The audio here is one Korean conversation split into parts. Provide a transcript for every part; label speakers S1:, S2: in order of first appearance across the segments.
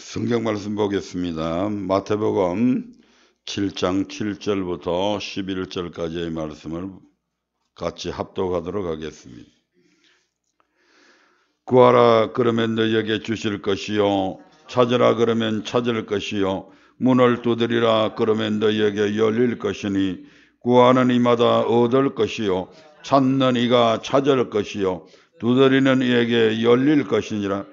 S1: 성경 말씀 보겠습니다. 마태복음 7장 7절부터 11절까지의 말씀을 같이 합독하도록 하겠습니다. 구하라 그러면 너희에게 주실 것이요, 찾으라 그러면 찾을 것이요, 문을 두드리라 그러면 너희에게 열릴 것이니 구하는 이마다 얻을 것이요, 찾는 이가 찾을 것이요, 두드리는 이에게 열릴 것이니라.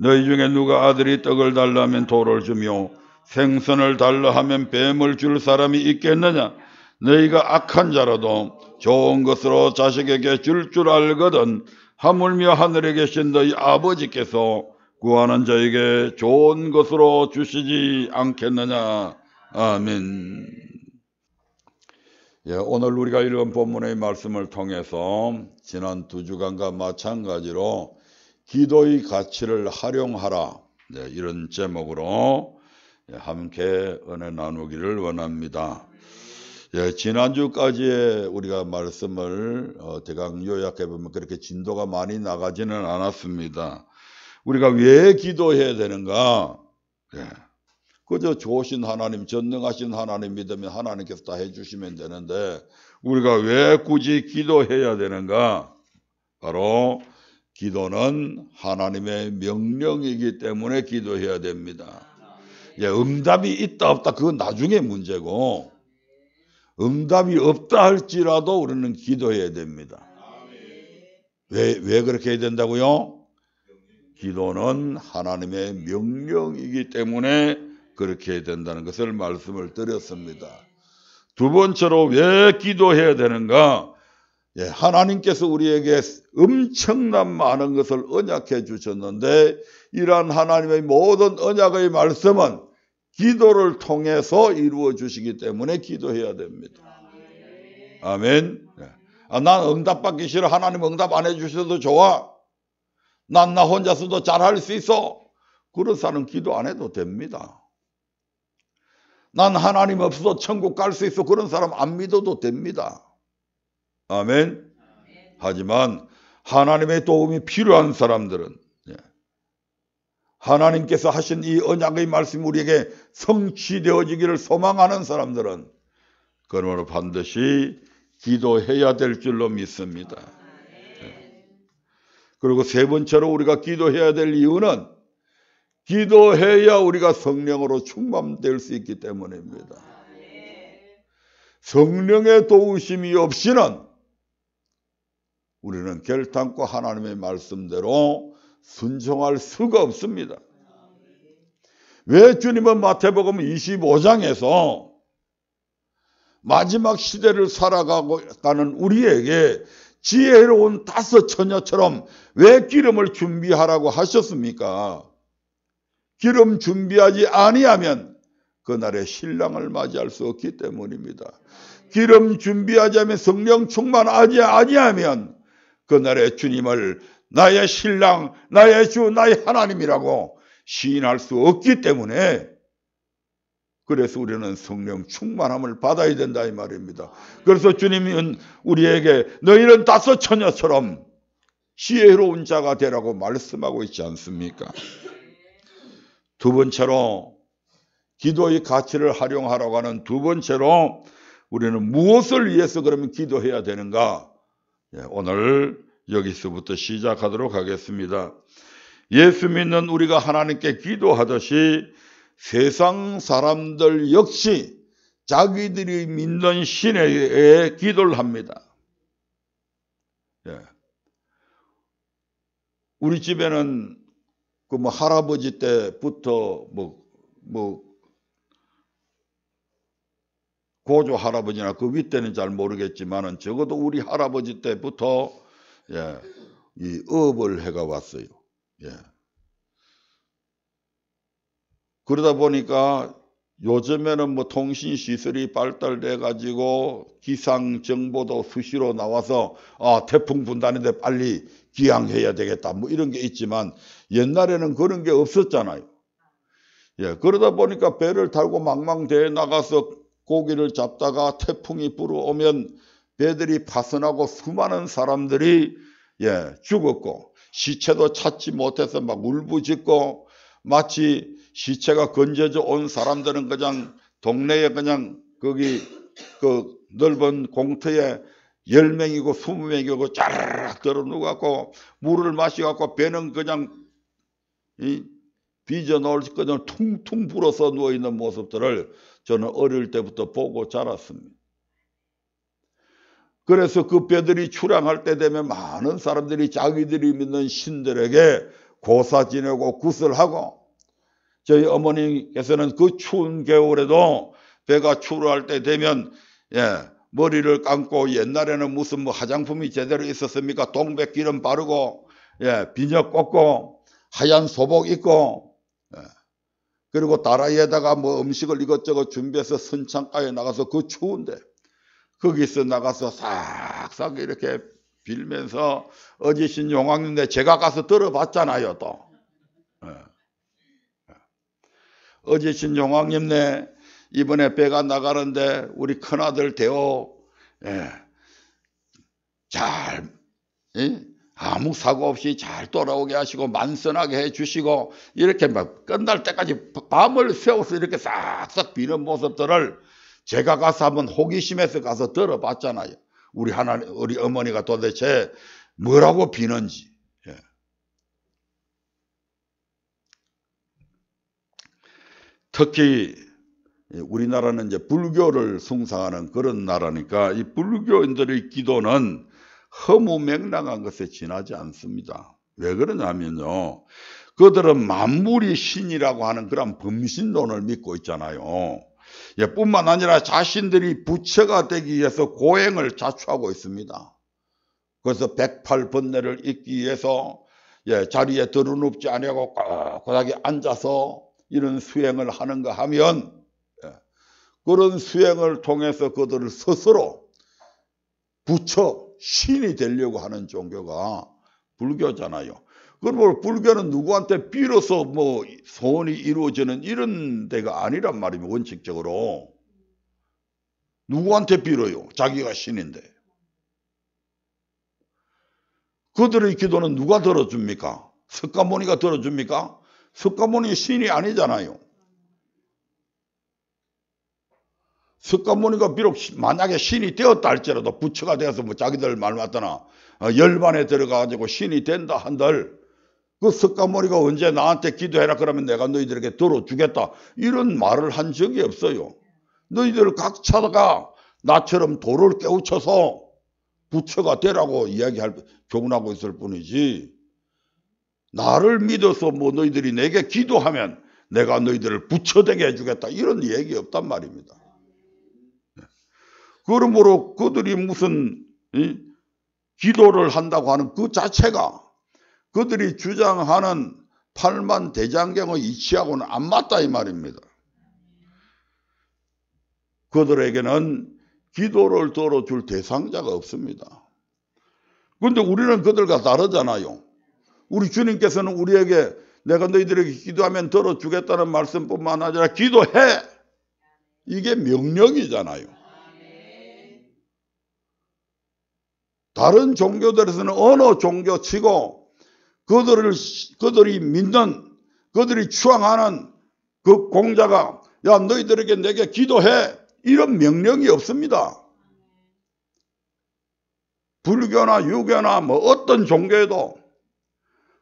S1: 너희 중에 누가 아들이 떡을 달라 하면 돌을 주며 생선을 달라 하면 뱀을 줄 사람이 있겠느냐? 너희가 악한 자라도 좋은 것으로 자식에게 줄 알거든 하물며 하늘에 계신 너희 아버지께서 구하는 자에게 좋은 것으로 주시지 않겠느냐? 아멘. 오늘 우리가 읽은 본문의 말씀을 통해서 지난 2주간과 마찬가지로 기도의 가치를 활용하라, 이런 제목으로 함께 은혜 나누기를 원합니다. 지난주까지의 우리가 말씀을 대강 요약해보면 그렇게 진도가 많이 나가지는 않았습니다. 우리가 왜 기도해야 되는가? 그저 좋으신 하나님, 전능하신 하나님 믿으면 하나님께서 다 해주시면 되는데 우리가 왜 굳이 기도해야 되는가? 바로 기도는 하나님의 명령이기 때문에 기도해야 됩니다. 응답이 있다 없다 그건 나중에 문제고, 응답이 없다 할지라도 우리는 기도해야 됩니다. 왜 그렇게 해야 된다고요? 기도는 하나님의 명령이기 때문에 그렇게 해야 된다는 것을 말씀을 드렸습니다. 두 번째로 왜 기도해야 되는가? 하나님께서 우리에게 엄청난 많은 것을 언약해 주셨는데 이러한 하나님의 모든 언약의 말씀은 기도를 통해서 이루어 주시기 때문에 기도해야 됩니다. 아멘. 난 응답 받기 싫어. 하나님 응답 안 해주셔도 좋아. 나 혼자서도 잘할 수 있어. 그런 사람은 기도 안 해도 됩니다. 난 하나님 없어도 천국 갈 수 있어. 그런 사람 안 믿어도 됩니다. 아멘. 하지만 하나님의 도움이 필요한 사람들은, 하나님께서 하신 이 언약의 말씀이 우리에게 성취되어지기를 소망하는 사람들은 그러므로 반드시 기도해야 될 줄로 믿습니다. 그리고 세 번째로 우리가 기도해야 될 이유는 기도해야 우리가 성령으로 충만될 수 있기 때문입니다. 성령의 도우심이 없이는 우리는 결단코 하나님의 말씀대로 순종할 수가 없습니다. 왜 주님은 마태복음 25장에서 마지막 시대를 살아가고 가는 우리에게 지혜로운 5 처녀처럼 왜 기름을 준비하라고 하셨습니까? 기름 준비하지 아니하면 그날의 신랑을 맞이할 수 없기 때문입니다. 기름 준비하지 않으면 성령 충만하지 아니하면 그날의 주님을 나의 신랑, 나의 주, 나의 하나님이라고 시인할 수 없기 때문에 그래서 우리는 성령 충만함을 받아야 된다 이 말입니다. 그래서 주님은 우리에게 너희는 5 처녀처럼 지혜로운 자가 되라고 말씀하고 있지 않습니까? 두 번째로 기도의 가치를 활용하라고 하는 두 번째로 우리는 무엇을 위해서 그러면 기도해야 되는가? 오늘 여기서부터 시작하도록 하겠습니다. 예수 믿는 우리가 하나님께 기도하듯이 세상 사람들 역시 자기들이 믿는 신에 의해 기도를 합니다. 우리 집에는 그 할아버지 때부터 고조 할아버지나 그 윗때는 잘 모르겠지만은 적어도 우리 할아버지 때부터 이 업을 해가 왔어요. 그러다 보니까 요즘에는 통신 시설이 발달돼 가지고 기상 정보도 수시로 나와서 태풍 분다는데 빨리 기항해야 되겠다 이런 게 있지만 옛날에는 그런 게 없었잖아요. 그러다 보니까 배를 타고 망망대해 나가서 고기를 잡다가 태풍이 불어오면 배들이 파손하고 수많은 사람들이 죽었고 시체도 찾지 못해서 막 울부짖고 마치 시체가 건져져 온 사람들은 그냥 동네에 그냥 거기 그 넓은 공터에 10명이고 20명이고 짜르륵 들어 누워갖고 물을 마시갖고 배는 그냥 빚어놓을 그냥 퉁퉁 불어서 누워있는 모습들을 저는 어릴 때부터 보고 자랐습니다. 그래서 그 배들이 출항할 때 되면 많은 사람들이 자기들이 믿는 신들에게 고사 지내고 구슬하고, 저희 어머니께서는 그 추운 겨울에도 배가 출항할 때 되면 머리를 감고, 옛날에는 무슨 뭐 화장품이 제대로 있었습니까? 동백기름 바르고 비녀 꽂고 하얀 소복 입고 그리고 다라이에다가 뭐 음식을 이것저것 준비해서 선창가에 나가서 그 추운데 거기서 나가서 싹싹 이렇게 빌면서 어지신 용왕님네 제가 가서 들어봤잖아요. 또 어지신 용왕님네 이번에 배가 나가는데 우리 큰아들 대호 잘 아무 사고 없이 잘 돌아오게 하시고 만선하게 해주시고 이렇게 막 끝날 때까지 밤을 새워서 이렇게 싹싹 비는 모습들을 제가 가서 한번 호기심에서 가서 들어봤잖아요. 우리 어머니가 도대체 뭐라고 비는지. 특히 우리나라는 이제 불교를 숭상하는 그런 나라니까 이 불교인들의 기도는 허무맹랑한 것에 지나지 않습니다. 왜 그러냐면요, 그들은 만물이 신이라고 하는 그런 범신론을 믿고 있잖아요. 뿐만 아니라 자신들이 부처가 되기 위해서 고행을 자초하고 있습니다. 그래서 108번뇌를 잇기 위해서 자리에 들어눕지 아니하고 꼿꼿하게 앉아서 이런 수행을 하는가 하면 그런 수행을 통해서 그들을 스스로 부처, 신이 되려고 하는 종교가 불교잖아요. 그러므로 불교는 누구한테 빌어서 뭐 소원이 이루어지는 이런 데가 아니란 말이에요. 원칙적으로. 누구한테 빌어요? 자기가 신인데. 그들의 기도는 누가 들어줍니까? 석가모니가 들어줍니까? 석가모니 신이 아니잖아요. 석가모니가 비록 만약에 신이 되었다 할지라도 부처가 되어서 뭐 자기들 말 맞다나 열반에 들어가가지고 신이 된다 한들 그 석가모니가 언제 나한테 기도해라 그러면 내가 너희들에게 들어주겠다 이런 말을 한 적이 없어요. 너희들 각자가 나처럼 도를 깨우쳐서 부처가 되라고 교훈하고 있을 뿐이지 나를 믿어서 뭐 너희들이 내게 기도하면 내가 너희들을 부처 되게 해주겠다 이런 얘기 없단 말입니다. 그러므로 그들이 무슨 기도를 한다고 하는 그 자체가 그들이 주장하는 팔만대장경의 이치하고는 안 맞다 이 말입니다. 그들에게는 기도를 들어줄 대상자가 없습니다. 그런데 우리는 그들과 다르잖아요. 우리 주님께서는 우리에게 내가 너희들에게 기도하면 들어주겠다는 말씀뿐만 아니라 기도해! 이게 명령이잖아요. 다른 종교들에서는 어느 종교치고 그들이 믿는, 그들이 추앙하는 그 공자가 야 너희들에게 내게 기도해 이런 명령이 없습니다. 불교나 유교나 뭐 어떤 종교에도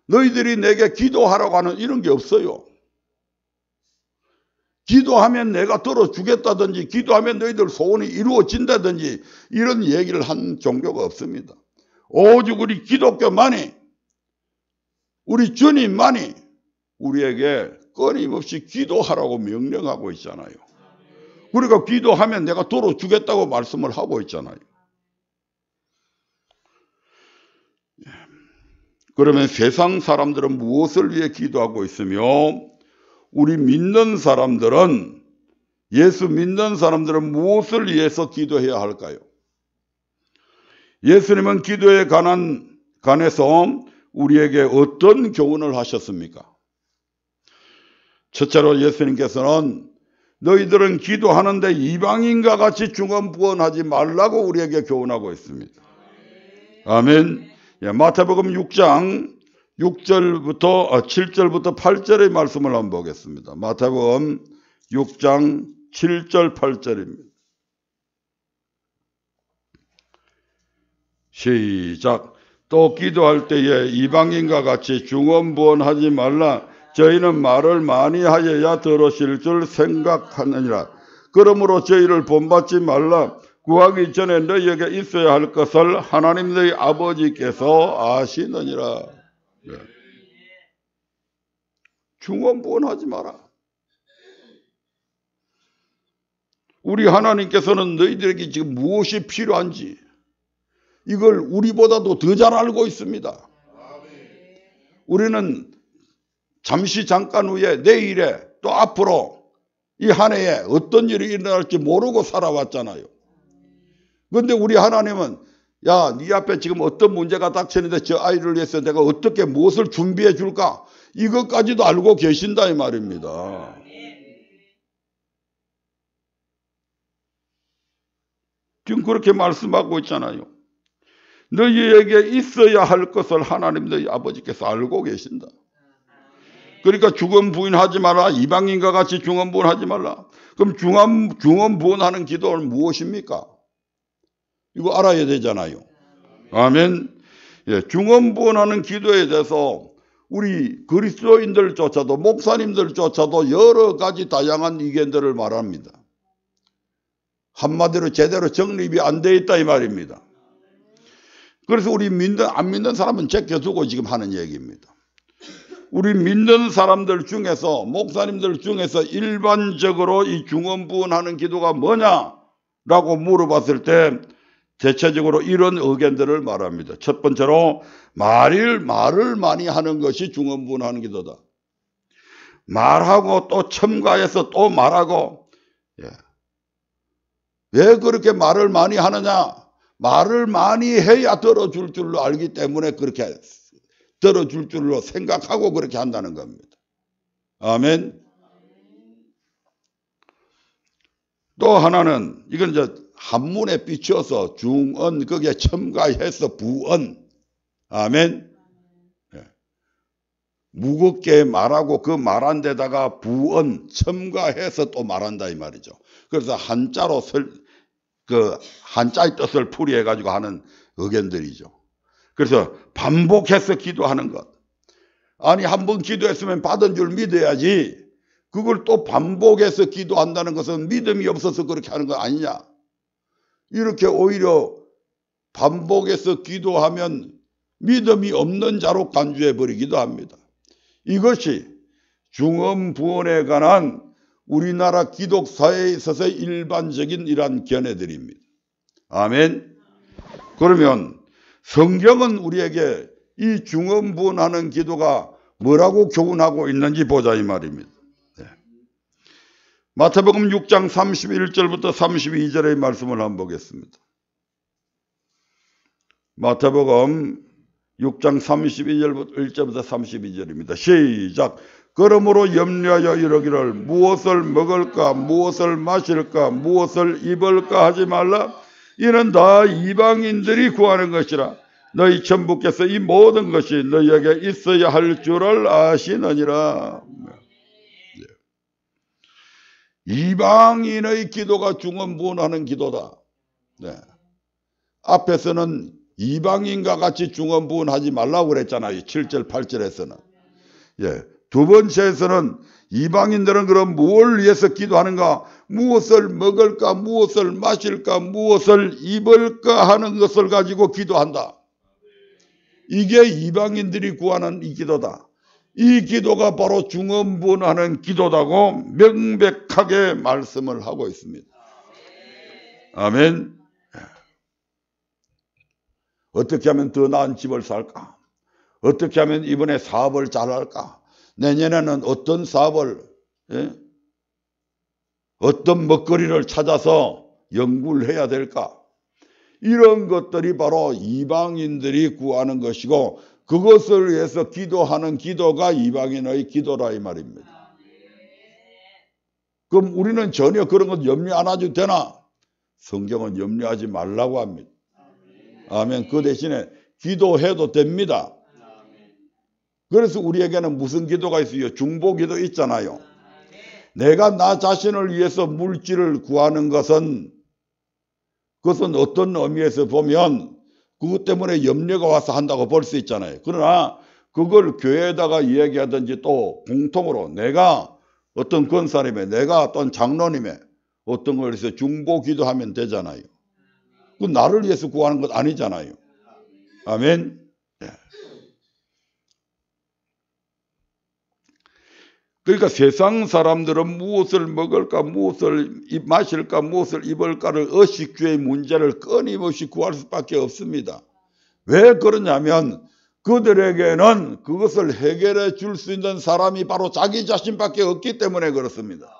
S1: 너희들이 내게 기도하라고 하는 이런 게 없어요. 기도하면 내가 들어주겠다든지 기도하면 너희들 소원이 이루어진다든지 이런 얘기를 한 종교가 없습니다. 오직 우리 기독교만이 우리 주님만이 우리에게 끊임없이 기도하라고 명령하고 있잖아요. 그러니까 기도하면 내가 들어주겠다고 말씀을 하고 있잖아요. 그러면 세상 사람들은 무엇을 위해 기도하고 있으며 우리 믿는 사람들은 예수 믿는 사람들은 무엇을 위해서 기도해야 할까요? 예수님은 기도에 관해서 우리에게 어떤 교훈을 하셨습니까? 첫째로 예수님께서는 너희들은 기도하는데 이방인과 같이 중언부언하지 말라고 우리에게 교훈하고 있습니다. 아멘. 마태복음 6장 7절부터 8절의 말씀을 한번 보겠습니다. 마태복음 6장 7절 8절입니다. 시작. 또 기도할 때에 이방인과 같이 중언부언하지 말라. 저희는 말을 많이 하여야 들으실 줄 생각하느니라. 그러므로 저희를 본받지 말라. 구하기 전에 너희에게 있어야 할 것을 하나님 너희 아버지께서 아시느니라. 네. 중언부언하지 마라. 우리 하나님께서는 너희들에게 지금 무엇이 필요한지 이걸 우리보다도 더 잘 알고 있습니다. 우리는 잠시 잠깐 후에 내일에 또 앞으로 이 한 해에 어떤 일이 일어날지 모르고 살아왔잖아요. 그런데 우리 하나님은 야, 네 앞에 지금 어떤 문제가 닥치는데 저 아이를 위해서 내가 어떻게 무엇을 준비해 줄까? 이것까지도 알고 계신다 이 말입니다. 지금 그렇게 말씀하고 있잖아요. 너희에게 있어야 할 것을 하나님 너희 아버지께서 알고 계신다. 그러니까 중언부언하지 마라. 이방인과 같이 중언부언하지 말라. 그럼 중언부언하는 기도는 무엇입니까? 이거 알아야 되잖아요. 아멘. 예, 중언부언하는 기도에 대해서 우리 그리스도인들조차도 목사님들조차도 여러 가지 다양한 의견들을 말합니다. 한마디로 제대로 정립이 안 돼 있다 이 말입니다. 그래서 우리 안 믿는 사람은 제껴두고 지금 하는 얘기입니다. 우리 믿는 사람들 중에서 목사님들 중에서 일반적으로 이 중언부언하는 기도가 뭐냐라고 물어봤을 때 대체적으로 이런 의견들을 말합니다. 첫 번째로 말을 많이 하는 것이 중언부언하는 기도다. 말하고 또 첨가해서 또 말하고. 예. 왜 그렇게 말을 많이 하느냐? 말을 많이 해야 들어줄 줄로 알기 때문에 그렇게 들어줄 줄로 생각하고 그렇게 한다는 겁니다. 아멘. 또 하나는 이건 이제 한문에 비춰서 중언 거기에 첨가해서 부언. 아멘. 네. 무겁게 말하고 그 말한 데다가 부언 첨가해서 또 말한다 이 말이죠. 그래서 한자로 그 한자의 뜻을 풀이해 가지고 하는 의견들이죠. 그래서 반복해서 기도하는 것. 아니 한 번 기도했으면 받은 줄 믿어야지. 그걸 또 반복해서 기도한다는 것은 믿음이 없어서 그렇게 하는 거 아니냐. 이렇게 오히려 반복해서 기도하면 믿음이 없는 자로 간주해 버리기도 합니다. 이것이 중언부언에 관한 우리나라 기독사회에 있어서 일반적인 이러한 견해들입니다. 아멘. 그러면 성경은 우리에게 이 중언부언하는 기도가 뭐라고 교훈하고 있는지 보자 이 말입니다. 네. 마태복음 6장 31절부터 32절의 말씀을 한번 보겠습니다. 마태복음 6장 31절부터 32절입니다. 시작. 그러므로 염려하여 이르기를 무엇을 먹을까 무엇을 마실까 무엇을 입을까 하지 말라. 이는 다 이방인들이 구하는 것이라. 너희 천부께서 이 모든 것이 너희에게 있어야 할 줄을 아시느니라. 이방인의 기도가 중언부언하는 기도다. 네. 앞에서는 이방인과 같이 중언부언하지 말라고 그랬잖아요. 7절 8절에서는. 예. 두 번째에서는 이방인들은 그럼 무엇을 위해서 기도하는가? 무엇을 먹을까? 무엇을 마실까? 무엇을 입을까? 하는 것을 가지고 기도한다. 이게 이방인들이 구하는 이 기도다. 이 기도가 바로 중언부언하는 기도다고 명백하게 말씀을 하고 있습니다. 아멘. 어떻게 하면 더 나은 집을 살까? 어떻게 하면 이번에 사업을 잘할까? 내년에는 어떤 사업을, 어떤 먹거리를 찾아서 연구를 해야 될까? 이런 것들이 바로 이방인들이 구하는 것이고 그것을 위해서 기도하는 기도가 이방인의 기도라 이 말입니다. 그럼 우리는 전혀 그런 것 염려 안 해도 되나? 성경은 염려하지 말라고 합니다. 아멘. 그 대신에 기도해도 됩니다. 그래서 우리에게는 무슨 기도가 있어요? 중보기도 있잖아요. 내가 나 자신을 위해서 물질을 구하는 것은 그것은 어떤 의미에서 보면 그것 때문에 염려가 와서 한다고 볼 수 있잖아요. 그러나 그걸 교회에다가 이야기하든지 또 공통으로 내가 어떤 권사님의 내가 어떤 장로님의 어떤 걸 해서 중보 기도하면 되잖아요. 그 나를 위해서 구하는 것 아니잖아요. 아멘. 예. 그러니까 세상 사람들은 무엇을 먹을까, 무엇을 마실까, 무엇을 입을까를 의식주의 문제를 끊임없이 구할 수밖에 없습니다. 왜 그러냐면 그들에게는 그것을 해결해 줄 수 있는 사람이 바로 자기 자신밖에 없기 때문에 그렇습니다.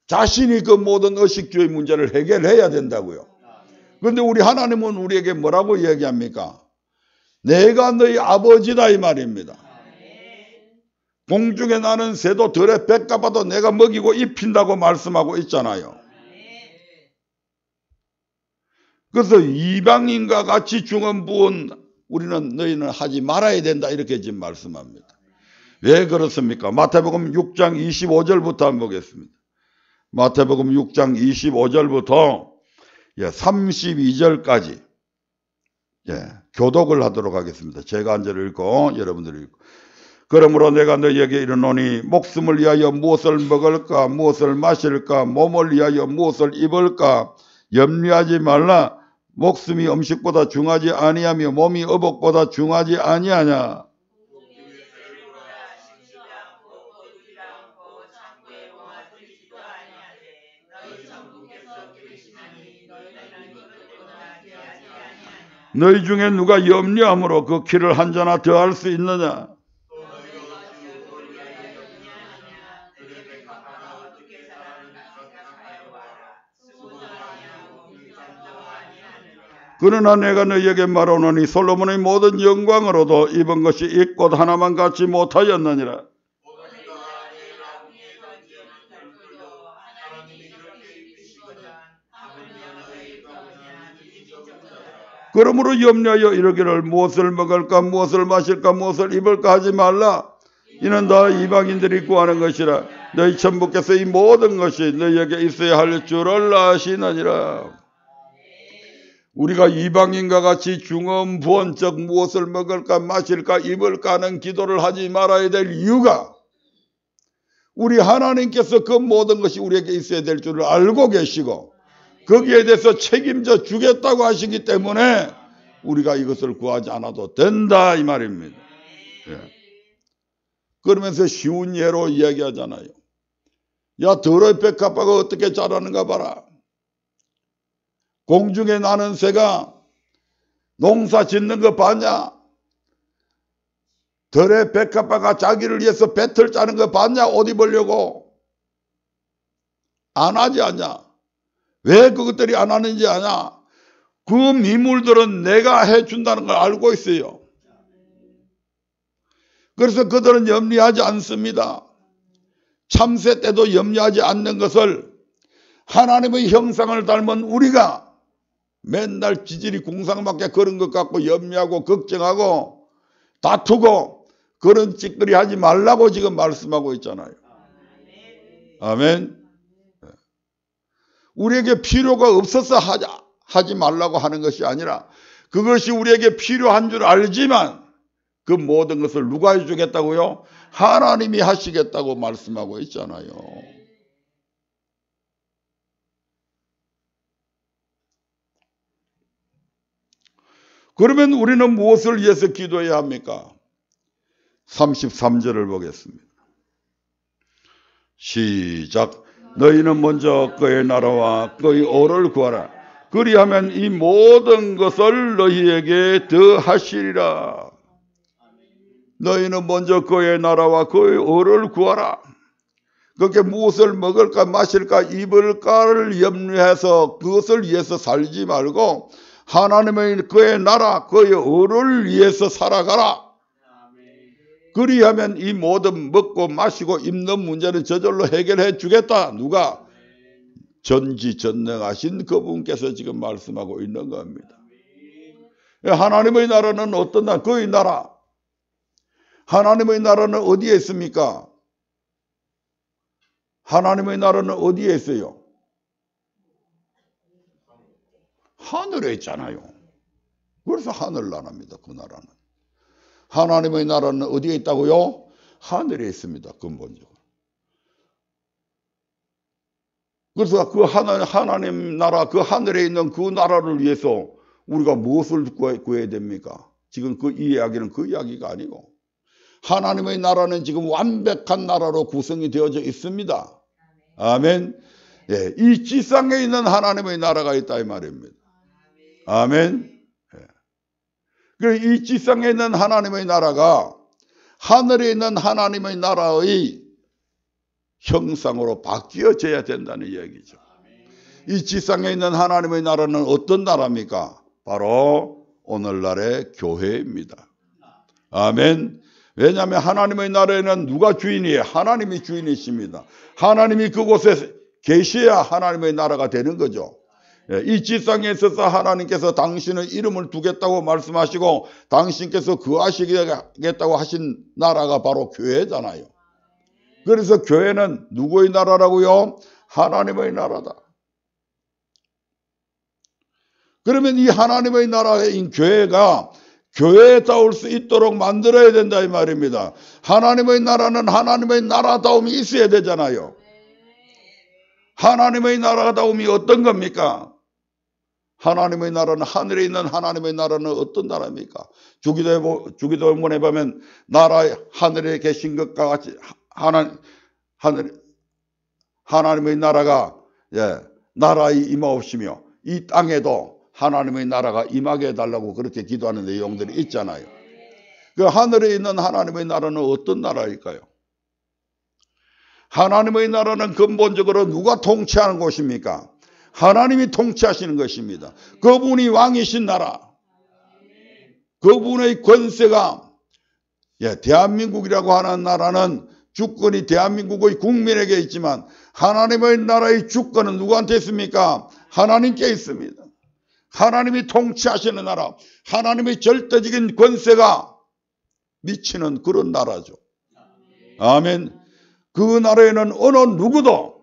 S1: 자신이 그 모든 의식주의 문제를 해결해야 된다고요. 그런데 우리 하나님은 우리에게 뭐라고 얘기합니까? 내가 너희 아버지다 이 말입니다. 공중에 나는 새도 들에 뱉가 봐도 내가 먹이고 입힌다고 말씀하고 있잖아요. 그래서 이방인과 같이 중언부언 우리는 너희는 하지 말아야 된다 이렇게 지금 말씀합니다. 왜 그렇습니까? 마태복음 6장 25절부터 한번 보겠습니다. 마태복음 6장 25절부터 32절까지 교독을 하도록 하겠습니다. 제가 한 절을 읽고 여러분들이 읽고. 그러므로 내가 너희에게 이르노니 목숨을 위하여 무엇을 먹을까 무엇을 마실까 몸을 위하여 무엇을 입을까 염려하지 말라. 목숨이 음식보다 중하지 아니하며 몸이 의복보다 중하지 아니하냐. 너희 중에 누가 염려함으로 그 키를 한 자나 더할 수 있느냐. 그러나 내가 너희에게 말하노니 솔로몬의 모든 영광으로도 입은 것이 이 꽃 하나만 갖지 못하였느니라. 그러므로 염려하여 이르기를 무엇을 먹을까 무엇을 마실까 무엇을 입을까 하지 말라. 이는 다 이방인들이 구하는 것이라. 너희 천부께서 이 모든 것이 너희에게 있어야 할 줄을 아시느니라. 우리가 이방인과 같이 중언부언적 무엇을 먹을까 마실까 입을까 하는 기도를 하지 말아야 될 이유가 우리 하나님께서 그 모든 것이 우리에게 있어야 될 줄을 알고 계시고 거기에 대해서 책임져 주겠다고 하시기 때문에 우리가 이것을 구하지 않아도 된다 이 말입니다. 그러면서 쉬운 예로 이야기하잖아요. 야 더러이 백합화가 어떻게 자라는가 봐라. 공중에 나는 새가 농사 짓는 거 봤냐? 들에 백합화가 자기를 위해서 배틀 짜는 거 봤냐? 옷 입으려고. 안 하지 않냐? 왜 그것들이 안 하는지 아냐? 그 미물들은 내가 해준다는 걸 알고 있어요. 그래서 그들은 염려하지 않습니다. 참새 때도 염려하지 않는 것을 하나님의 형상을 닮은 우리가 맨날 지질이 공상밖에 그런 것 같고 염려하고 걱정하고 다투고 그런 짓거리 하지 말라고 지금 말씀하고 있잖아요. 아멘. 우리에게 필요가 없어서 하지 말라고 하는 것이 아니라 그것이 우리에게 필요한 줄 알지만 그 모든 것을 누가 해주겠다고요? 하나님이 하시겠다고 말씀하고 있잖아요. 그러면 우리는 무엇을 위해서 기도해야 합니까? 33절을 보겠습니다. 시작. 너희는 먼저 그의 나라와 그의 의를 구하라. 그리하면 이 모든 것을 너희에게 더하시리라. 너희는 먼저 그의 나라와 그의 의를 구하라. 그게 무엇을 먹을까 마실까 입을까를 염려해서 그것을 위해서 살지 말고 하나님의 그의 나라 그의 의를 위해서 살아가라. 그리하면 이 모든 먹고 마시고 입는 문제는 저절로 해결해 주겠다. 누가? 전지전능하신 그분께서 지금 말씀하고 있는 겁니다. 하나님의 나라는 어떤 나라? 그의 나라. 하나님의 나라는 어디에 있습니까? 하나님의 나라는 어디에 있어요? 하늘에 있잖아요. 그래서 하늘나라입니다. 그 나라는. 하나님의 나라는 어디에 있다고요? 하늘에 있습니다. 근본적으로. 그래서 그 하나님 나라, 그 하늘에 있는 그 나라를 위해서 우리가 무엇을 구해야 됩니까? 지금 이 이야기는 그 이야기가 아니고 하나님의 나라는 지금 완벽한 나라로 구성이 되어져 있습니다. 아멘. 예, 이 지상에 있는 하나님의 나라가 있다 이 말입니다. 아멘. 예. 이 지상에 있는 하나님의 나라가 하늘에 있는 하나님의 나라의 형상으로 바뀌어져야 된다는 얘기죠. 이 지상에 있는 하나님의 나라는 어떤 나라입니까? 바로 오늘날의 교회입니다. 아멘. 왜냐하면 하나님의 나라에는 누가 주인이에요? 하나님이 주인이십니다. 하나님이 그곳에 계셔야 하나님의 나라가 되는 거죠. 이 지상에 있어서 하나님께서 당신의 이름을 두겠다고 말씀하시고 당신께서 거하시겠다고 하신 나라가 바로 교회잖아요. 그래서 교회는 누구의 나라라고요? 하나님의 나라다. 그러면 이 하나님의 나라인 교회가 교회다울 수 있도록 만들어야 된다 이 말입니다. 하나님의 나라는 하나님의 나라다움이 있어야 되잖아요. 하나님의 나라다움이 어떤 겁니까? 하나님의 나라는 하늘에 있는 하나님의 나라는 어떤 나라입니까? 주기도문에 보면 하늘에 계신 것과 같이 하나님의 나라가 나라에 임하옵시며 이 땅에도 하나님의 나라가 임하게 해달라고 그렇게 기도하는 내용들이 있잖아요. 그 하늘에 있는 하나님의 나라는 어떤 나라일까요? 하나님의 나라는 근본적으로 누가 통치하는 곳입니까? 하나님이 통치하시는 것입니다. 그분이 왕이신 나라. 그분의 권세가 대한민국이라고 하는 나라는 주권이 대한민국의 국민에게 있지만 하나님의 나라의 주권은 누구한테 있습니까? 하나님께 있습니다. 하나님이 통치하시는 나라, 하나님의 절대적인 권세가 미치는 그런 나라죠. 아멘. 그 나라에는 어느 누구도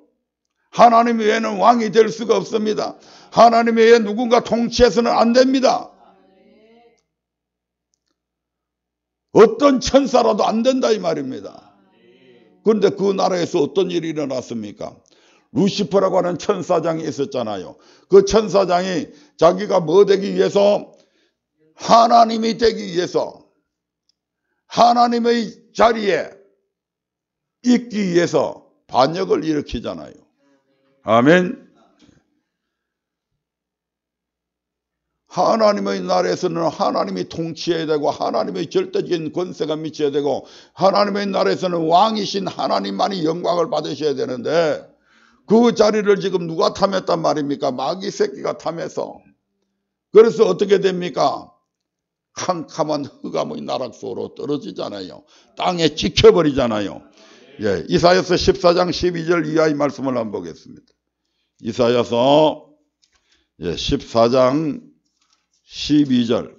S1: 하나님 외에는 왕이 될 수가 없습니다. 하나님 외에 누군가 통치해서는 안 됩니다. 어떤 천사라도 안 된다 이 말입니다. 그런데 그 나라에서 어떤 일이 일어났습니까? 루시퍼라고 하는 천사장이 있었잖아요. 그 천사장이 자기가 뭐 되기 위해서? 하나님이 되기 위해서 하나님의 자리에 있기 위해서 반역을 일으키잖아요. 아멘. 하나님의 나라에서는 하나님이 통치해야 되고 하나님의 절대적인 권세가 미쳐야 되고 하나님의 나라에서는 왕이신 하나님만이 영광을 받으셔야 되는데 그 자리를 지금 누가 탐했단 말입니까? 마귀 새끼가 탐해서. 그래서 어떻게 됩니까? 캄캄한 흑암의 나락 속으로 떨어지잖아요. 땅에 찍혀버리잖아요. 예, 이사야서 14장 12절 이하의 말씀을 한번 보겠습니다. 이사야서 14장 12절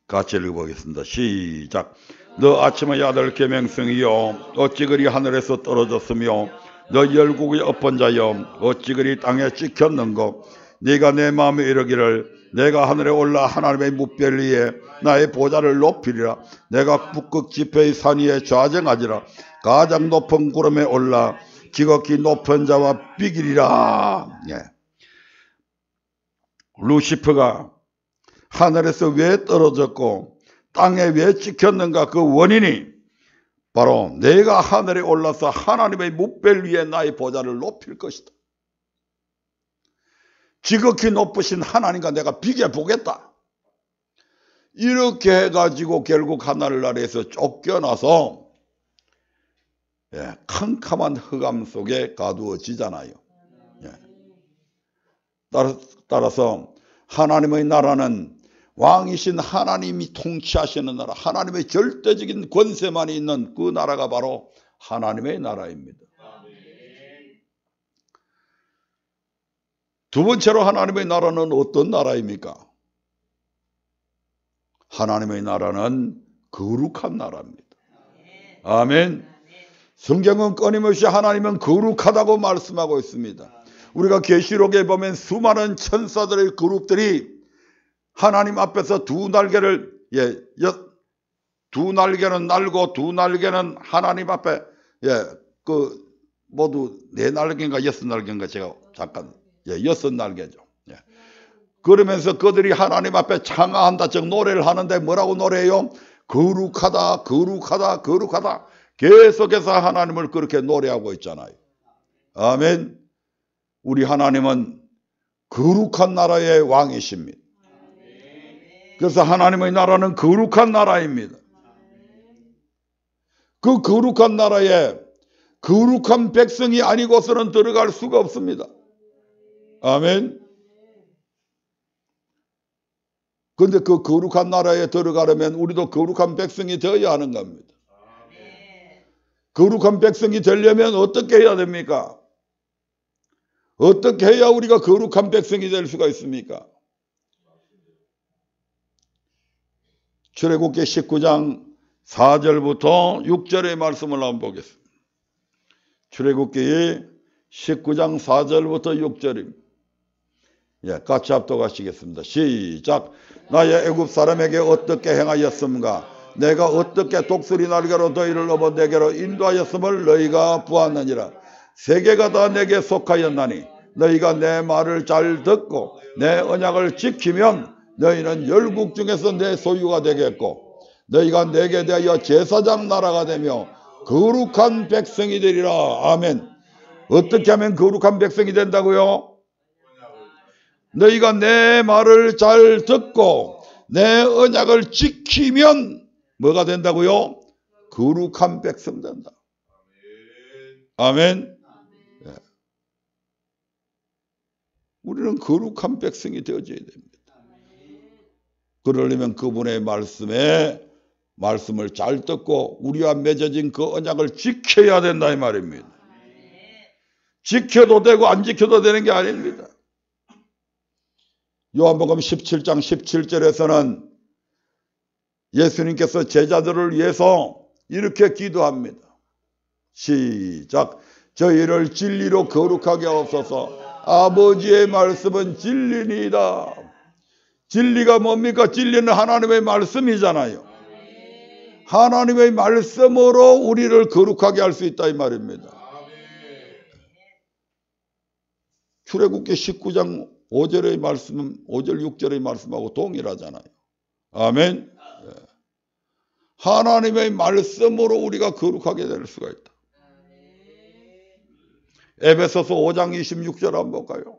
S1: 같이 읽어보겠습니다. 시작. 너 아침의 아들 계명성이여 어찌 그리 하늘에서 떨어졌으며 너 열국의 엎은 자여 어찌 그리 땅에 찍혔는고 네가 내 마음에 이르기를 내가 하늘에 올라 하나님의 뭇별 위에 나의 보좌를 높이리라. 내가 북극 지폐의 산 위에 좌정하지라. 가장 높은 구름에 올라 지극히 높은 자와 비기리라. 루시퍼가 하늘에서 왜 떨어졌고 땅에 왜 찍혔는가? 그 원인이 바로 내가 하늘에 올라서 하나님의 뭇별 위에 나의 보좌를 높일 것이다. 지극히 높으신 하나님과 내가 비교해보겠다. 이렇게 해가지고 결국 하늘나라에서 쫓겨나서 캄캄한 흑암 속에 가두어지잖아요. 따라서 하나님의 나라는 왕이신 하나님이 통치하시는 나라, 하나님의 절대적인 권세만이 있는 그 나라가 바로 하나님의 나라입니다. 두 번째로 하나님의 나라는 어떤 나라입니까? 하나님의 나라는 거룩한 나라입니다. 아멘. 성경은 끊임없이 하나님은 거룩하다고 말씀하고 있습니다. 우리가 계시록에 보면 수많은 천사들의 그룹들이 하나님 앞에서 두 날개는 날고 두 날개는 하나님 앞에 모두 네 날개인가 여섯 날개인가 제가 잠깐 여섯 날개죠. 그러면서 그들이 하나님 앞에 창하한다 즉 노래를 하는데 뭐라고 노래해요? 거룩하다 거룩하다 거룩하다. 계속해서 하나님을 그렇게 노래하고 있잖아요. 아멘. 우리 하나님은 거룩한 나라의 왕이십니다. 그래서 하나님의 나라는 거룩한 나라입니다. 그 거룩한 나라에 거룩한 백성이 아니고서는 들어갈 수가 없습니다. 아멘. 그런데 그 거룩한 나라에 들어가려면 우리도 거룩한 백성이 되어야 하는 겁니다. 거룩한 백성이 되려면 어떻게 해야 됩니까? 어떻게 해야 우리가 거룩한 백성이 될 수가 있습니까? 출애굽기 19장 4절부터 6절의 말씀을 한번 보겠습니다. 출애굽기 19장 4절부터 6절입니다. 같이 합독하시겠습니다. 시작. 나의 애굽 사람에게 어떻게 행하였음가? 내가 어떻게 독수리 날개로 너희를 넘어 내게로 인도하였음을 너희가 보았느니라. 세계가 다 내게 속하였나니 너희가 내 말을 잘 듣고 내 언약을 지키면 너희는 열국 중에서 내 소유가 되겠고 너희가 내게 대하여 제사장 나라가 되며 거룩한 백성이 되리라. 아멘. 어떻게 하면 거룩한 백성이 된다고요? 너희가 내 말을 잘 듣고 내 언약을 지키면 뭐가 된다고요? 거룩한 백성 된다. 아멘. 네. 우리는 거룩한 백성이 되어져야 됩니다. 그러려면 그분의 말씀을 잘 듣고 우리와 맺어진 그 언약을 지켜야 된다 이 말입니다. 지켜도 되고 안 지켜도 되는 게 아닙니다. 요한복음 17장 17절에서는 예수님께서 제자들을 위해서 이렇게 기도합니다. 시작. 저희를 진리로 거룩하게 하옵소서. 아버지의 말씀은 진리니이다. 진리가 뭡니까? 진리는 하나님의 말씀이잖아요. 하나님의 말씀으로 우리를 거룩하게 할 수 있다 이 말입니다. 출애굽기 19장 5절의 말씀은 5절 6절의 말씀하고 동일하잖아요. 아멘. 하나님의 말씀으로 우리가 거룩하게 될 수가 있다. 에베소서 5장 26절 한번 볼까요?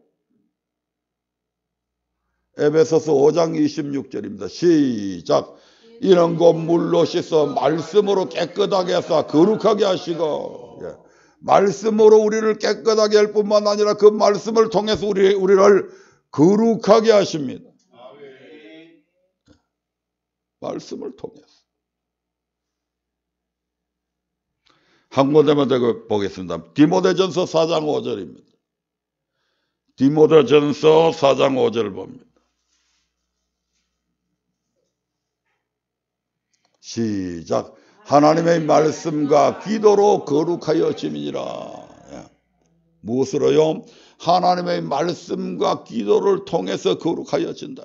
S1: 에베소서 5장 26절입니다. 시작. 이런 것 물로 씻어 말씀으로 깨끗하게 해서 거룩하게 하시고 말씀으로 우리를 깨끗하게 할 뿐만 아니라 그 말씀을 통해서 우리를 거룩하게 하십니다. 말씀을 통해서. 한 군데만 더 보겠습니다. 디모데전서 4장 5절입니다. 디모데전서 4장 5절 봅니다. 시작. 하나님의 말씀과 기도로 거룩하여짐이니라. 무엇으로요? 하나님의 말씀과 기도를 통해서 거룩하여진다.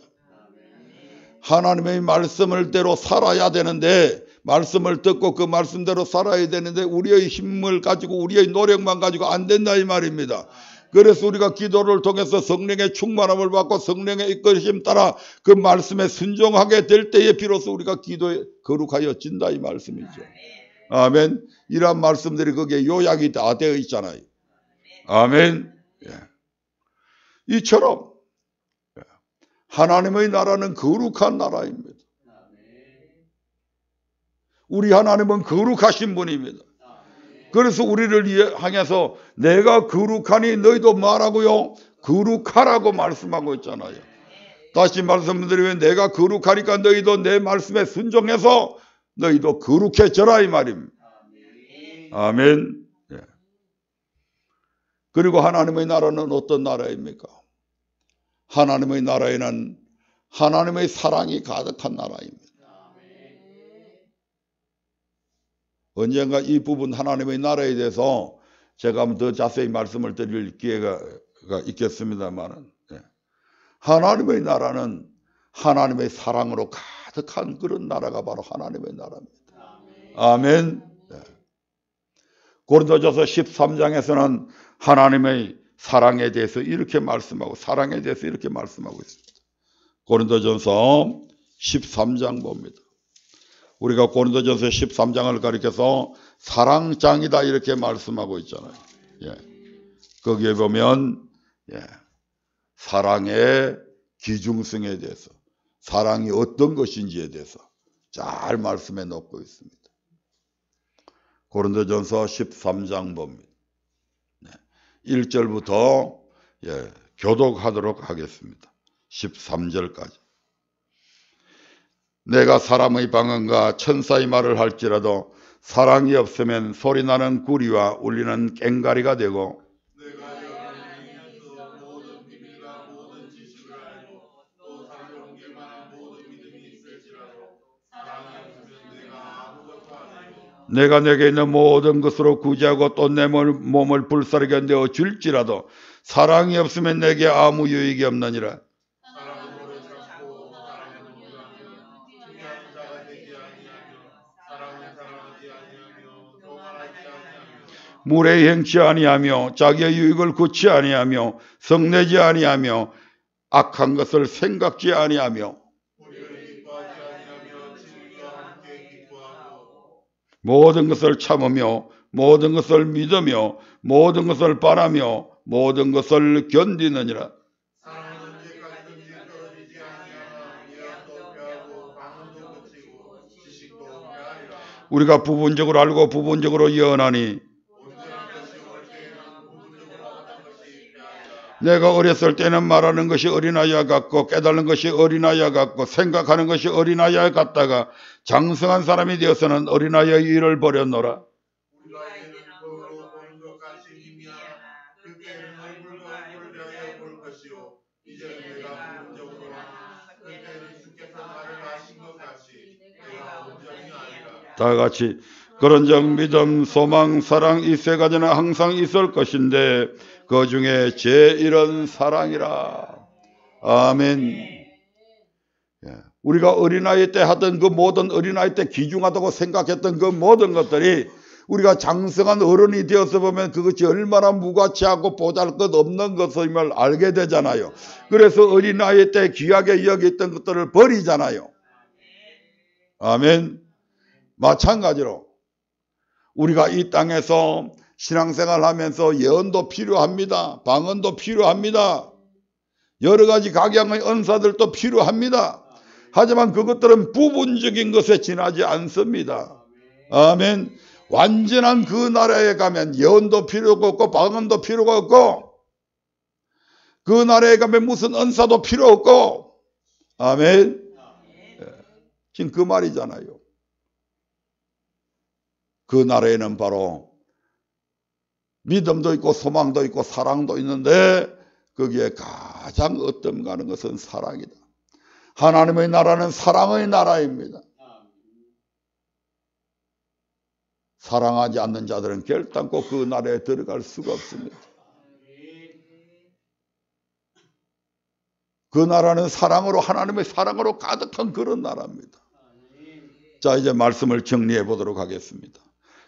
S1: 하나님의 말씀을 대로 살아야 되는데 말씀을 듣고 그 말씀대로 살아야 되는데 우리의 힘을 가지고 우리의 노력만 가지고 안 된다 이 말입니다. 그래서 우리가 기도를 통해서 성령의 충만함을 받고 성령의 이끌심 따라 그 말씀에 순종하게 될 때에 비로소 우리가 기도에 거룩하여진다 이 말씀이죠. 아멘. 이러한 말씀들이 거기에 요약이 다 되어 있잖아요. 아멘. 이처럼 하나님의 나라는 거룩한 나라입니다. 우리 하나님은 거룩하신 분입니다. 그래서 우리를 향해서 내가 거룩하니 너희도 말하고요. 거룩하라고 말씀하고 있잖아요. 다시 말씀드리면 내가 거룩하니까 너희도 내 말씀에 순종해서 너희도 거룩해져라 이 말입니다. 아멘. 그리고 하나님의 나라는 어떤 나라입니까? 하나님의 나라에는 하나님의 사랑이 가득한 나라입니다. 언젠가 이 부분 하나님의 나라에 대해서 제가 한번 더 자세히 말씀을 드릴 기회가 있겠습니다만, 하나님의 나라는 하나님의 사랑으로 가득한 그런 나라가 바로 하나님의 나라입니다. 아멘. 고린도전서 13장에서는 하나님의 사랑에 대해서 이렇게 말씀하고 사랑에 대해서 이렇게 말씀하고 있습니다. 고린도전서 13장 봅니다. 우리가 고린도전서 13장을 가리켜서 사랑장이다 이렇게 말씀하고 있잖아요. 거기에 보면 사랑의 기중성에 대해서, 사랑이 어떤 것인지에 대해서 잘 말씀해 놓고 있습니다. 고린도전서 13장 봅니다. 1절부터 교독하도록 하겠습니다. 13절까지. 내가 사람의 방언과 천사의 말을 할지라도 사랑이 없으면 소리나는 구리와 울리는 꽹가리가 되고, 내가 내게 있는 모든 것으로 구제하고 또 내 몸을 불사르게 내어 줄지라도 사랑이 없으면 내게 아무 유익이 없느니라. 물에 행치 아니하며 자기의 유익을 굳지 아니하며 성내지 아니하며 악한 것을 생각지 아니하며 모든 것을 참으며 모든 것을 믿으며 모든 것을 바라며 모든 것을 견디느니라. 우리가 부분적으로 알고 부분적으로 예언하니 내가 어렸을 때는 말하는 것이 어린아이와 같고 깨달는 것이 어린아이와 같고 생각하는 것이 어린아이와 같다가 장성한 사람이 되어서는 어린아이의 일을 버렸노라. 다 같이 그런즉 믿음, 소망, 사랑 이 세 가지는 항상 있을 것인데 그 중에 제일은 사랑이라. 아멘. 우리가 어린아이 때 하던 그 모든 어린아이 때 귀중하다고 생각했던 그 모든 것들이 우리가 장성한 어른이 되어서 보면 그것이 얼마나 무가치하고 보잘것없는 것임을 알게 되잖아요. 그래서 어린아이 때 귀하게 여겼던 것들을 버리잖아요. 아멘. 마찬가지로 우리가 이 땅에서 신앙생활 하면서 예언도 필요합니다. 방언도 필요합니다. 여러 가지 각양의 은사들도 필요합니다. 하지만 그것들은 부분적인 것에 지나지 않습니다. 아멘. 완전한 그 나라에 가면 예언도 필요가 없고 방언도 필요가 없고 그 나라에 가면 무슨 은사도 필요 없고 아멘. 지금 그 말이잖아요. 그 나라에는 바로 믿음도 있고 소망도 있고 사랑도 있는데 거기에 가장 어떤 가는 것은 사랑이다. 하나님의 나라는 사랑의 나라입니다. 사랑하지 않는 자들은 결단코 그 나라에 들어갈 수가 없습니다. 그 나라는 사랑으로 하나님의 사랑으로 가득한 그런 나라입니다. 자, 이제 말씀을 정리해 보도록 하겠습니다.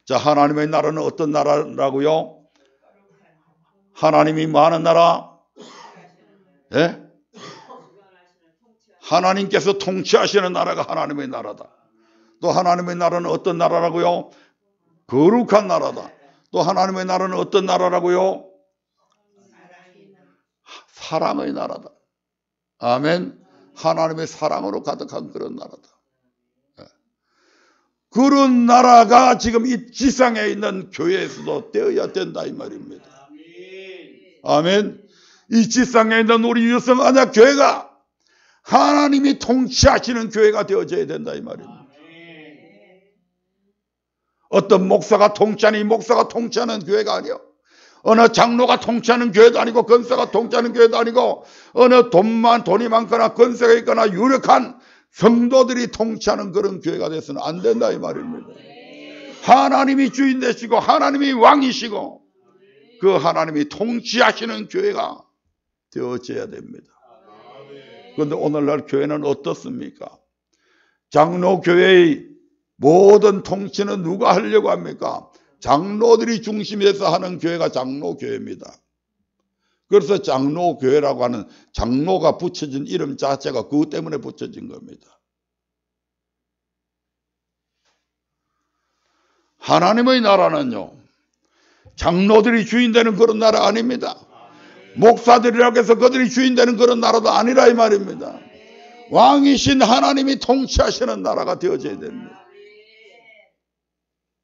S1: 자, 하나님의 나라는 어떤 나라라고요? 하나님이 뭐 하는 나라? 예? 하나님께서 통치하시는 나라가 하나님의 나라다. 또 하나님의 나라는 어떤 나라라고요? 거룩한 나라다. 또 하나님의 나라는 어떤 나라라고요? 사랑의 나라다. 아멘. 하나님의 사랑으로 가득한 그런 나라다. 그런 나라가 지금 이 지상에 있는 교회에서도 되어야 된다 이 말입니다. 아멘. 이 지상에 있는 우리 유성 언약 교회가 하나님이 통치하시는 교회가 되어져야 된다 이 말입니다. 어떤 목사가 통치하는 이 목사가 통치하는 교회가 아니요. 어느 장로가 통치하는 교회도 아니고 권세가 통치하는 교회도 아니고 어느 돈이 많거나 권세가 있거나 유력한 성도들이 통치하는 그런 교회가 돼서는 안 된다 이 말입니다. 하나님이 주인 되시고 하나님이 왕이시고 그 하나님이 통치하시는 교회가 되어져야 됩니다. 그런데 오늘날 교회는 어떻습니까? 장로교회의 모든 통치는 누가 하려고 합니까? 장로들이 중심에서 하는 교회가 장로교회입니다. 그래서 장로교회라고 하는 장로가 붙여진 이름 자체가 그것 때문에 붙여진 겁니다. 하나님의 나라는요, 장로들이 주인 되는 그런 나라 아닙니다. 목사들이라고 해서 그들이 주인 되는 그런 나라도 아니라 이 말입니다. 왕이신 하나님이 통치하시는 나라가 되어져야 됩니다.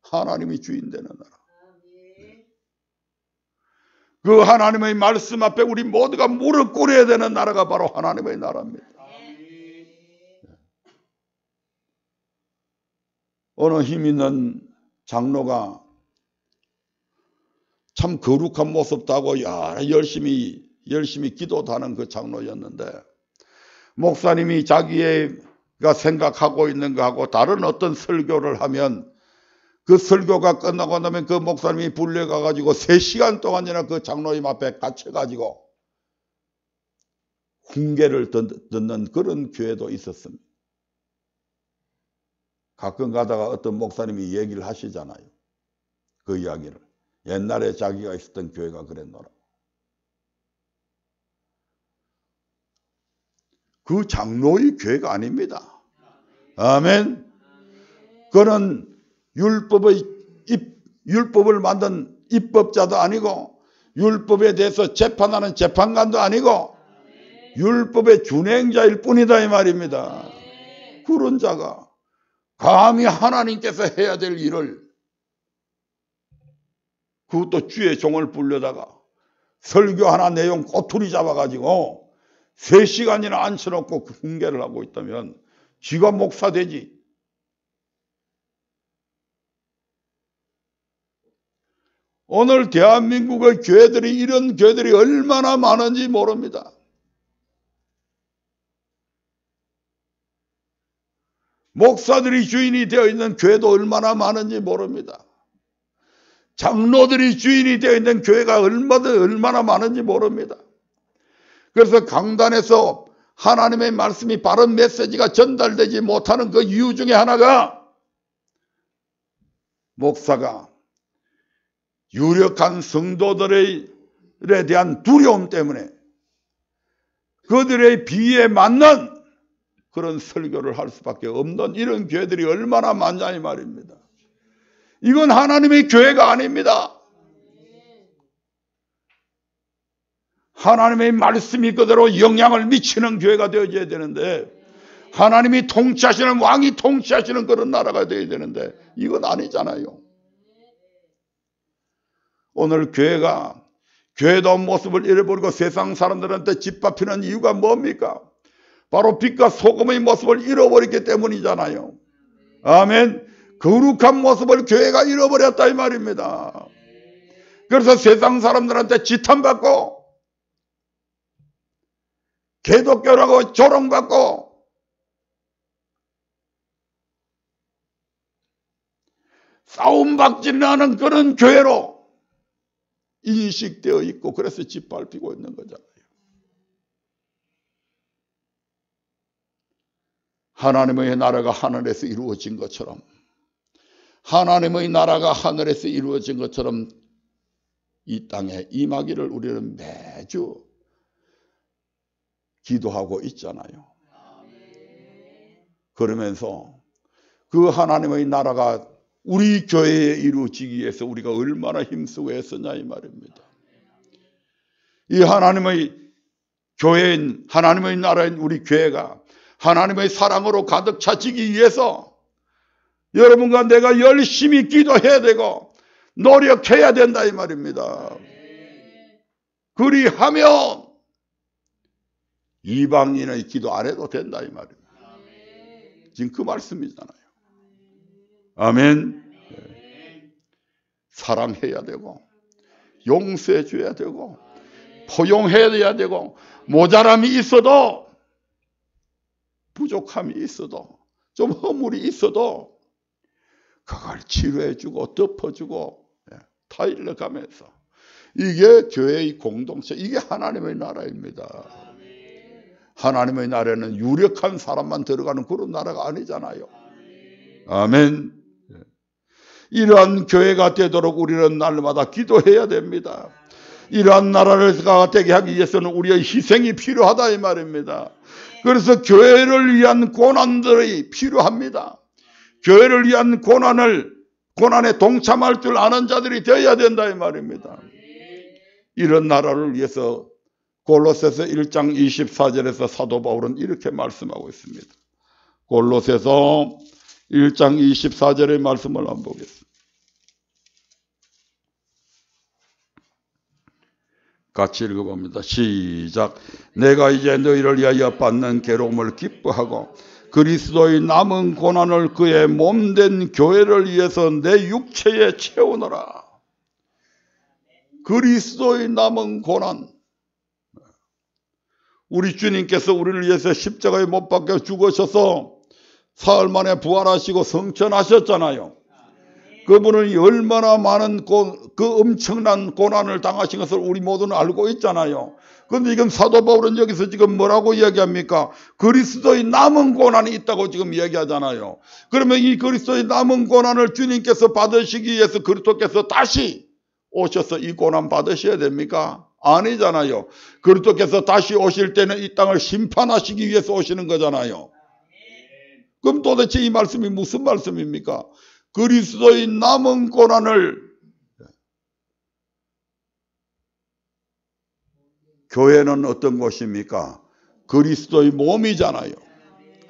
S1: 하나님이 주인 되는 나라. 그 하나님의 말씀 앞에 우리 모두가 무릎 꿇어야 되는 나라가 바로 하나님의 나라입니다. 어느 힘 있는 장로가 참 거룩한 모습도 하고 열심히 기도도 하는 그 장로였는데, 목사님이 자기가 생각하고 있는 거하고 다른 어떤 설교를 하면 그 설교가 끝나고 나면 그 목사님이 불려가가지고 3시간 동안이나 그 장로님 앞에 갇혀가지고 훈계를 듣는 그런 교회도 있었습니다. 가끔 가다가 어떤 목사님이 얘기를 하시잖아요. 그 이야기를. 옛날에 자기가 있었던 교회가 그랬노라. 그 장로의 교회가 아닙니다. 아멘. 그는 율법을 만든 입법자도 아니고 율법에 대해서 재판하는 재판관도 아니고 율법의 준행자일 뿐이다 이 말입니다. 그런 자가 감히 하나님께서 해야 될 일을, 그것도 주의 종을 불려다가 설교 하나 내용 꼬투리 잡아가지고 3시간이나 앉혀놓고 훈계를 하고 있다면 지가 목사 되지. 오늘 대한민국의 교회들이, 이런 교회들이 얼마나 많은지 모릅니다. 목사들이 주인이 되어 있는 교회도 얼마나 많은지 모릅니다. 장로들이 주인이 되어 있는 교회가 얼마나 많은지 모릅니다. 그래서 강단에서 하나님의 말씀이, 바른 메시지가 전달되지 못하는 그 이유 중에 하나가 목사가 유력한 성도들에 대한 두려움 때문에 그들의 비에 맞는 그런 설교를 할 수밖에 없는 이런 교회들이 얼마나 많냐 이 말입니다. 이건 하나님의 교회가 아닙니다. 하나님의 말씀이 그대로 영향을 미치는 교회가 되어져야 되는데, 하나님이 통치하시는, 왕이 통치하시는 그런 나라가 되어야 되는데 이건 아니잖아요. 오늘 교회가 교회다운 모습을 잃어버리고 세상 사람들한테 짓밟히는 이유가 뭡니까? 바로 빛과 소금의 모습을 잃어버렸기 때문이잖아요. 아멘. 거룩한 모습을 교회가 잃어버렸다 이 말입니다. 그래서 세상 사람들한테 지탄받고 개독교라고 조롱받고 싸움박질나는 그런 교회로 인식되어 있고, 그래서 짓밟히고 있는 거잖아요. 하나님의 나라가 하늘에서 이루어진 것처럼, 하나님의 나라가 하늘에서 이루어진 것처럼 이 땅에 임하기를 우리는 매주 기도하고 있잖아요. 그러면서 그 하나님의 나라가 우리 교회에 이루어지기 위해서 우리가 얼마나 힘쓰고 애쓰냐 이 말입니다. 이 하나님의 교회인, 하나님의 나라인 우리 교회가 하나님의 사랑으로 가득 차지기 위해서 여러분과 내가 열심히 기도해야 되고 노력해야 된다 이 말입니다. 그리하면 이방인의 기도 안 해도 된다 이 말입니다. 지금 그 말씀이잖아요. 아멘. 사랑해야 되고 용서해 줘야 되고 포용해야 되고, 모자람이 있어도, 부족함이 있어도, 좀 허물이 있어도 그걸 치료해주고 덮어주고 타일러가면서 이게 교회의 공동체, 이게 하나님의 나라입니다. 하나님의 나라는 유력한 사람만 들어가는 그런 나라가 아니잖아요. 아멘. 이러한 교회가 되도록 우리는 날마다 기도해야 됩니다. 이러한 나라를 되게 하기 위해서는 우리의 희생이 필요하다 이 말입니다. 그래서 교회를 위한 고난들이 필요합니다. 교회를 위한 고난에 동참할 줄 아는 자들이 되어야 된다 이 말입니다. 이런 나라를 위해서 골로새서 1장 24절에서 사도 바울은 이렇게 말씀하고 있습니다. 골로새서 1장 24절의 말씀을 한번 보겠습니다. 같이 읽어봅니다. 시작. 내가 이제 너희를 위하여 받는 괴로움을 기뻐하고 그리스도의 남은 고난을 그의 몸된 교회를 위해서 내 육체에 채우노라. 그리스도의 남은 고난. 우리 주님께서 우리를 위해서 십자가에 못 박혀 죽으셔서 사흘 만에 부활하시고 성천하셨잖아요. 그분은 얼마나 많은 그 엄청난 고난을 당하신 것을 우리 모두는 알고 있잖아요. 그런데 지금 사도 바울은 여기서 지금 뭐라고 이야기합니까? 그리스도의 남은 고난이 있다고 지금 이야기하잖아요. 그러면 이 그리스도의 남은 고난을 주님께서 받으시기 위해서 그리스도께서 다시 오셔서 이 고난 받으셔야 됩니까? 아니잖아요. 그리스도께서 다시 오실 때는 이 땅을 심판하시기 위해서 오시는 거잖아요. 그럼 도대체 이 말씀이 무슨 말씀입니까? 그리스도의 남은 고난을 교회는 어떤 곳입니까? 그리스도의 몸이잖아요.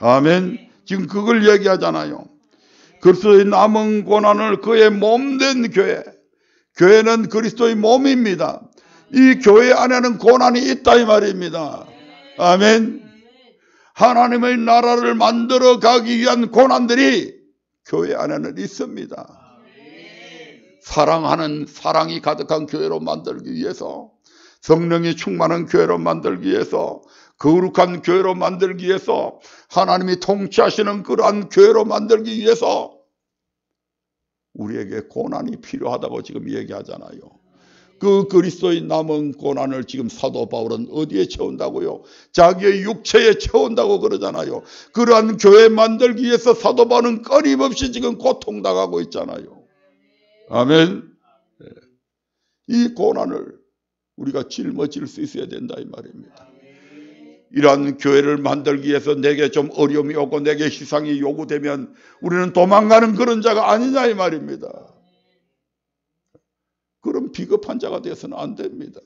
S1: 아멘. 지금 그걸 얘기하잖아요. 그리스도의 남은 고난을 그의 몸된 교회. 교회는 그리스도의 몸입니다. 이 교회 안에는 고난이 있다 이 말입니다. 아멘. 하나님의 나라를 만들어 가기 위한 고난들이 교회 안에는 있습니다. 사랑이 가득한 교회로 만들기 위해서, 성령이 충만한 교회로 만들기 위해서, 거룩한 교회로 만들기 위해서, 하나님이 통치하시는 그러한 교회로 만들기 위해서 우리에게 고난이 필요하다고 지금 얘기하잖아요. 그 그리스도의 남은 고난을 지금 사도 바울은 어디에 채운다고요? 자기의 육체에 채운다고 그러잖아요. 그러한 교회 만들기 위해서 사도 바울은 끊임없이 지금 고통당하고 있잖아요. 아멘. 이 고난을 우리가 짊어질 수 있어야 된다 이 말입니다. 이러한 교회를 만들기 위해서 내게 좀 어려움이 오고 내게 희생이 요구되면 우리는 도망가는 그런 자가 아니냐 이 말입니다. 그런 비겁한 자가 되어서는 안 됩니다.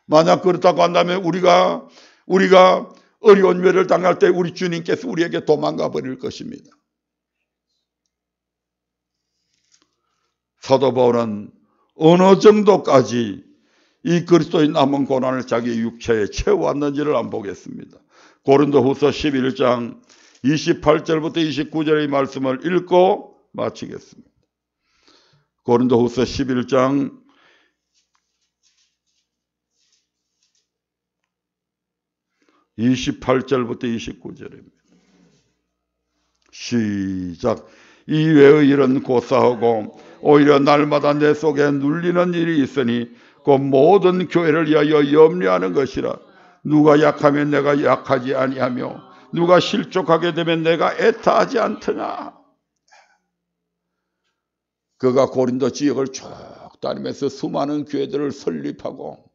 S1: 만약 그렇다고 한다면 우리가 어려운 멸을 당할 때 우리 주님께서 우리에게 도망가 버릴 것입니다. 사도 바울은 어느 정도까지 이 그리스도의 남은 고난을 자기 육체에 채워왔는지를 한번 보겠습니다. 고린도후서 11장 28절부터 29절의 말씀을 읽고 마치겠습니다. 고린도후서 11장 28절부터 29절입니다. 시작. 이외의 일은 고사하고 오히려 날마다 내 속에 눌리는 일이 있으니 그 모든 교회를 위하여 염려하는 것이라. 누가 약하면 내가 약하지 아니하며 누가 실족하게 되면 내가 애타하지 않더냐. 그가 고린도 지역을 쭉 다니면서 수많은 교회들을 설립하고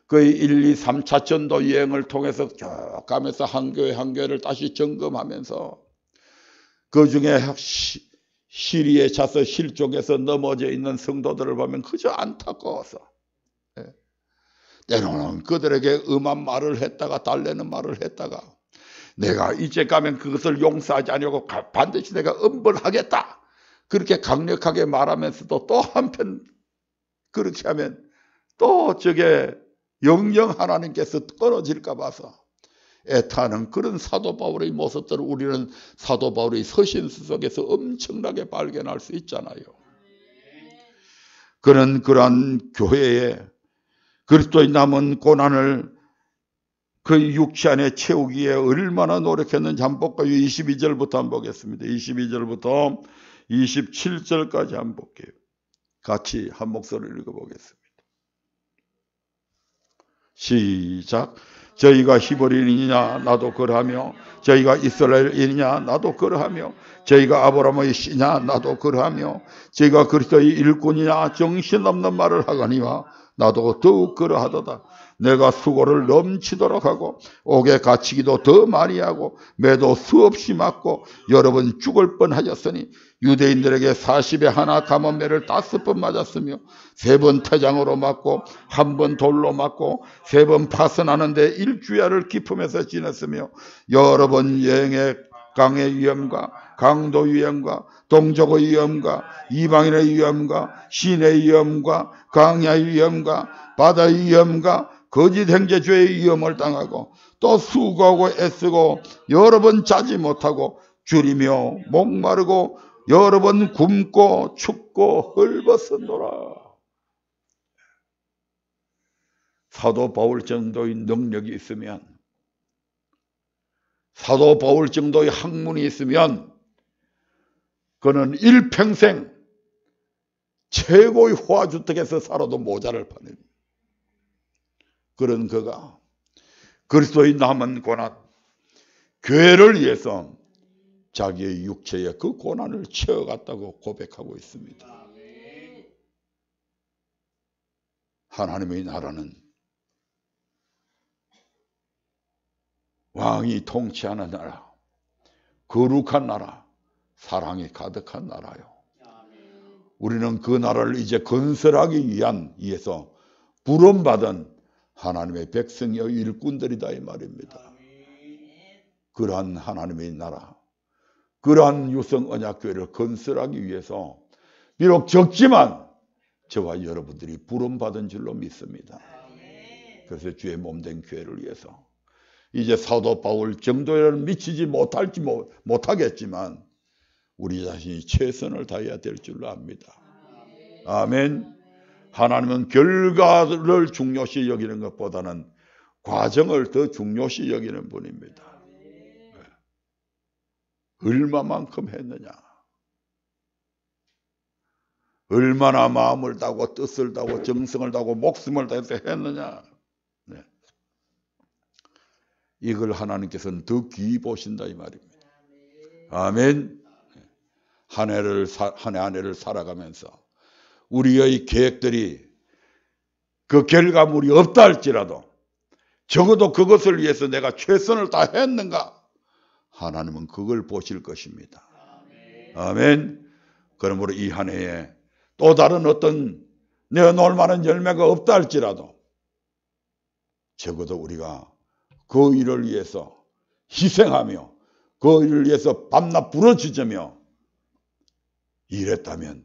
S1: 거의 1, 2, 3차 전도 여행을 통해서 쭉 가면서 한 교회 한 교회를 다시 점검하면서 그 중에 시리에 차서 실족해서 넘어져 있는 성도들을 보면 그저 안타까워서 때로는 그들에게 음한 말을 했다가 달래는 말을 했다가 내가 이제 가면 그것을 용서하지 아니하고 반드시 내가 엄벌하겠다. 그렇게 강력하게 말하면서도 또 한편 그렇게 하면 또 저게 영영 하나님께서 끊어질까 봐서 애타는 그런 사도 바울의 모습들을 우리는 사도 바울의 서신서 속에서 엄청나게 발견할 수 있잖아요. 그는 그러한 교회에 그리스도의 남은 고난을 그 육체 안에 채우기에 얼마나 노력했는지 한번 볼까요? 22절부터 한번 보겠습니다. 22절부터 27절까지 한번 볼게요. 같이 한 목소리를 읽어보겠습니다. 시작. 저희가 히브리인이냐 나도 그러하며 저희가 이스라엘인이냐 나도 그러하며 저희가 아브라함의 씨냐 나도 그러하며 저희가 그리스도의 일꾼이냐 정신없는 말을 하거니와 나도 더욱 그러하도다. 내가 수고를 넘치도록 하고 옥에 갇히기도 더 많이 하고 매도 수없이 맞고 여러 번 죽을 뻔하였으니 유대인들에게 40에 하나 감언매를 5번 맞았으며 3번 태장으로 맞고 1번 돌로 맞고 3번 파선하는데 일주야를 기품에서 지냈으며 여러 번 여행에 강의 위험과 강도 위험과 동족의 위험과 이방인의 위험과 신의 위험과 강야의 위험과 바다의 위험과 거짓 행제죄의 위험을 당하고 또 수고하고 애쓰고 여러 번 자지 못하고 줄이며 목마르고 여러 번 굶고 춥고 헐벗었노라. 사도 바울 정도의 능력이 있으면, 사도 바울 정도의 학문이 있으면 그는 일평생 최고의 호화주택에서 살아도 모자랄 판입니다. 그런 그가 그리스도의 남은 고난, 교회를 위해서 자기의 육체의 그 고난을 채워갔다고 고백하고 있습니다. 하나님의 나라는 왕이 통치하는 나라, 거룩한 나라, 사랑이 가득한 나라요. 우리는 그 나라를 이제 건설하기 위해서 부름받은 하나님의 백성이여 일꾼들이다 이 말입니다. 그러한 하나님의 나라, 그러한 유성 언약교회를 건설하기 위해서 비록 적지만 저와 여러분들이 부름받은 줄로 믿습니다. 그래서 주의 몸된 교회를 위해서 이제 사도 바울 정도에는 미치지 못하겠지만 우리 자신이 최선을 다해야 될 줄로 압니다. 아멘. 하나님은 결과를 중요시 여기는 것보다는 과정을 더 중요시 여기는 분입니다. 얼마만큼 했느냐, 얼마나 마음을 다하고 뜻을 다하고 정성을 다하고 목숨을 다해서 했느냐, 이걸 하나님께서는 더 귀히 보신다 이 말입니다. 아멘. 한 해 한 해를 살아가면서 우리의 계획들이 그 결과물이 없다 할지라도 적어도 그것을 위해서 내가 최선을 다했는가, 하나님은 그걸 보실 것입니다. 아멘. 그러므로 이 한 해에 또 다른 어떤 내어놓을 만한 열매가 없다 할지라도 적어도 우리가 그 일을 위해서 희생하며 그 일을 위해서 밤낮 부르짖으며 일했다면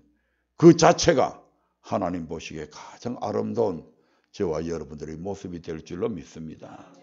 S1: 그 자체가 하나님 보시기에 가장 아름다운 저와 여러분들의 모습이 될 줄로 믿습니다.